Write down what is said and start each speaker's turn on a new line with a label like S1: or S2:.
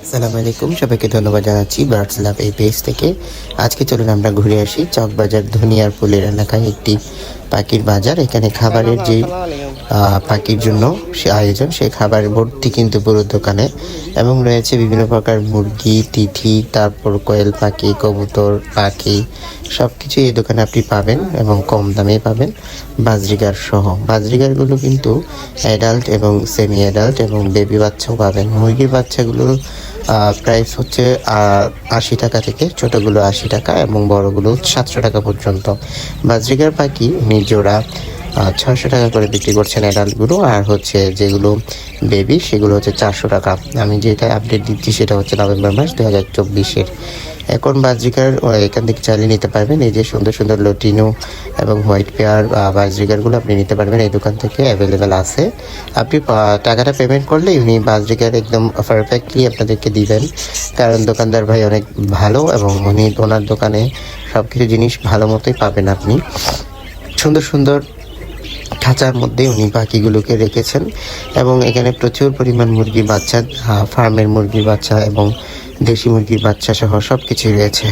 S1: আসসালামু আলাইকুম, সবাইকে ধন্যবাদ জানাচ্ছি বার্ডস লাভ এই পেজ থেকে। আজকে চলুন আমরা ঘুরে আসি চকবাজার ধনিয়ার ফুলের এলাকায় একটি পাখির বাজার। এখানে খাবারের যে পাখির জন্য সে আয়োজন, সেই খাবারের ভর্তি কিন্তু পুরো দোকানে, এবং রয়েছে বিভিন্ন প্রকার মুরগি, তিথি, তারপর কোয়েল পাখি, কবুতর পাখি, সব কিছু এই দোকানে আপনি পাবেন এবং কম দামে পাবেন। বাজরিগার সহ, বাজরিগারগুলো কিন্তু অ্যাডাল্ট এবং সেমি অ্যাডাল্ট এবং বেবি বাচ্চাও পাবেন। মুরগির বাচ্চাগুলোর প্রাইস হচ্ছে 80 টাকা থেকে, ছোটোগুলো 80 টাকা এবং বড়গুলো 700 টাকা পর্যন্ত। বাজরিগার পাখি জোড়া 600 টাকা করে বিক্রি করছেন অ্যাডাল্টগুলো, আর হচ্ছে যেগুলো বেবি সেগুলো হচ্ছে 400 টাকা। আমি যেটা আপডেট দিচ্ছি সেটা হচ্ছে নভেম্বর মাস 2024-এর। এখন বাজরিগার এখান থেকে চালিয়ে নিতে পারবেন। এই যে সুন্দর সুন্দর লটিনো এবং হোয়াইট পেয়ার বাজরিগারগুলো আপনি নিতে পারবেন, এই দোকান থেকে অ্যাভেলেবেল আছে। আপনি টাকাটা পেমেন্ট করলে উনি বাজরিগার একদম পারফেক্টলি আপনাদেরকে দিবেন, কারণ দোকানদার ভাই অনেক ভালো এবং উনি ওনার দোকানে সব কিছু জিনিস ভালো মতোই পাবেন। আপনি সুন্দর সুন্দর খাঁচার মধ্যে উনি পাখিগুলোকে রেখেছেন, এবং এখানে প্রচুর পরিমাণ মুরগির বাচ্চা, ফার্মের মুরগির বাচ্চা এবং দেশি মুরগির বাচ্চা সহ সব কিছুই রয়েছে।